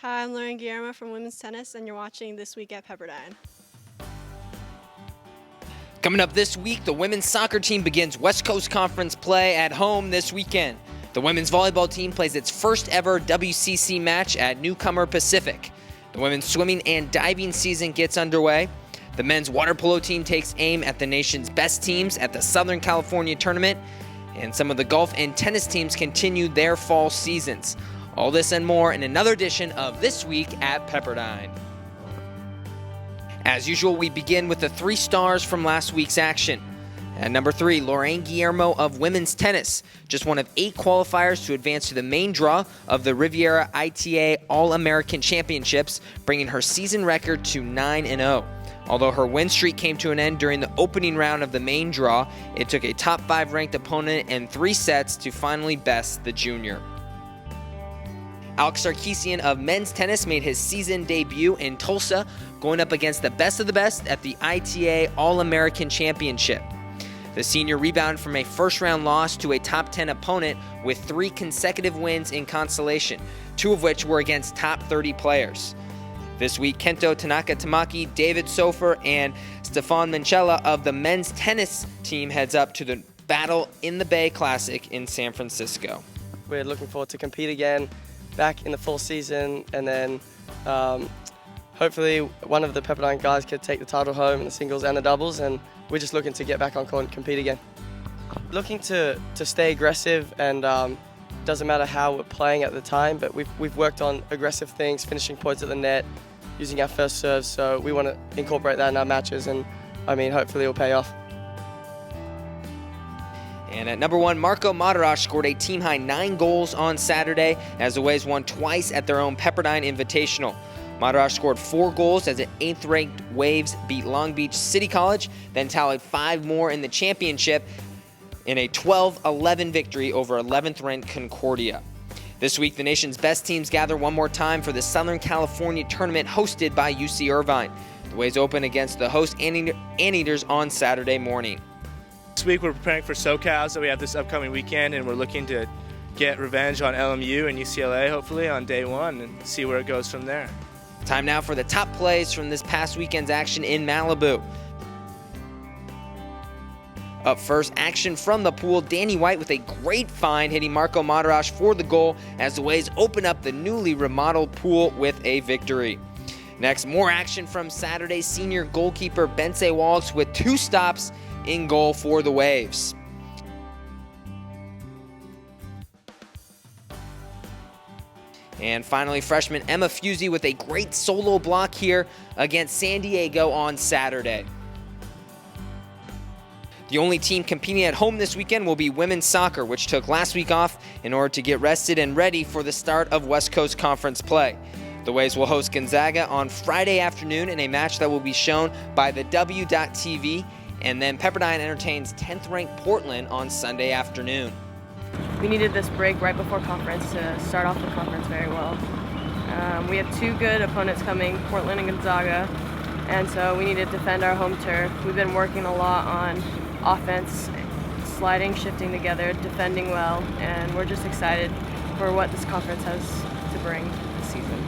Hi, I'm Lauren Guillermo from women's tennis, and you're watching This Week at Pepperdine. Coming up this week, the women's soccer team begins West Coast Conference play at home this weekend. The women's volleyball team plays its first ever WCC match at Newcomer Pacific. The women's swimming and diving season gets underway. The men's water polo team takes aim at the nation's best teams at the Southern California tournament. And some of the golf and tennis teams continue their fall seasons. All this and more in another edition of This Week at Pepperdine. As usual, we begin with the 3 stars from last week's action. At number 3, Lauren Guillermo of women's tennis, just one of 8 qualifiers to advance to the main draw of the Riviera ITA All-American Championships, bringing her season record to 9-0. Although her win streak came to an end during the opening round of the main draw, it took a top 5 ranked opponent and 3 sets to finally best the junior. Alex Sarkisian of men's tennis made his season debut in Tulsa, going up against the best of the best at the ITA All-American Championship. The senior rebounded from a first-round loss to a top 10 opponent with 3 consecutive wins in consolation, 2 of which were against top 30 players. This week, Kento Tanaka-Tamaki, David Sofer, and Stefan Menchella of the men's tennis team heads up to the Battle in the Bay Classic in San Francisco. We're looking forward to compete again, back in the full season, and then hopefully one of the Pepperdine guys could take the title home in the singles and the doubles, and we're just looking to get back on court and compete again. Looking to stay aggressive, and doesn't matter how we're playing at the time, but we've worked on aggressive things, finishing points at the net, using our first serves, so we want to incorporate that in our matches, and hopefully it'll pay off. And at number 1, Marco Madarash scored a team-high 9 goals on Saturday as the Waves won twice at their own Pepperdine Invitational. Madarash scored 4 goals as an 8th-ranked Waves beat Long Beach City College, then tallied 5 more in the championship in a 12-11 victory over 11th-ranked Concordia. This week, the nation's best teams gather one more time for the Southern California tournament hosted by UC Irvine. The Waves open against the host Anteaters on Saturday morning. This week we're preparing for SoCal, so we have this upcoming weekend, and we're looking to get revenge on LMU and UCLA, hopefully, on day 1 and see where it goes from there. Time now for the top plays from this past weekend's action in Malibu. Up first, action from the pool. Danny White with a great find, hitting Marco Madarash for the goal as the Waves open up the newly remodeled pool with a victory. Next, more action from Saturday's senior goalkeeper Bense Walks with 2 stops in goal for the Waves. And finally, freshman Emma Fusey with a great solo block here against San Diego on Saturday. The only team competing at home this weekend will be women's soccer, which took last week off in order to get rested and ready for the start of West Coast Conference play. The Waves will host Gonzaga on Friday afternoon in a match that will be shown by the W.TV, and then Pepperdine entertains 10th-ranked Portland on Sunday afternoon. We needed this break right before conference to start off the conference very well. We have 2 good opponents coming, Portland and Gonzaga, and so we need to defend our home turf. We've been working a lot on offense, sliding, shifting together, defending well, and we're just excited for what this conference has to bring this season.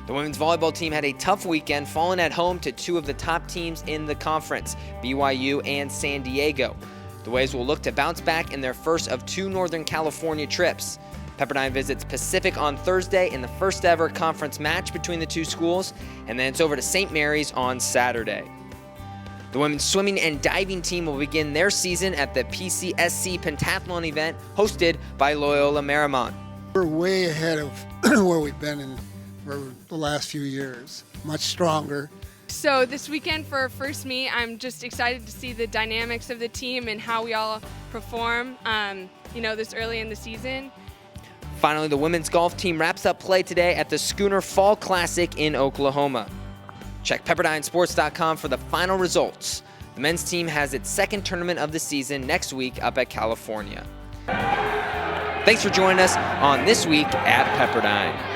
The women's volleyball team had a tough weekend, falling at home to 2 of the top teams in the conference, BYU and San Diego. The Waves will look to bounce back in their first of 2 Northern California trips. Pepperdine visits Pacific on Thursday in the first ever conference match between the 2 schools, and then it's over to St. Mary's on Saturday. The women's swimming and diving team will begin their season at the PCSC Pentathlon event hosted by Loyola Marymount. We're way ahead of where we've been in for the last few years, much stronger. So this weekend for our first meet, I'm just excited to see the dynamics of the team and how we all perform, this early in the season. Finally, the women's golf team wraps up play today at the Schooner Fall Classic in Oklahoma. Check PepperdineSports.com for the final results. The men's team has its 2nd tournament of the season next week up at California. Thanks for joining us on This Week at Pepperdine.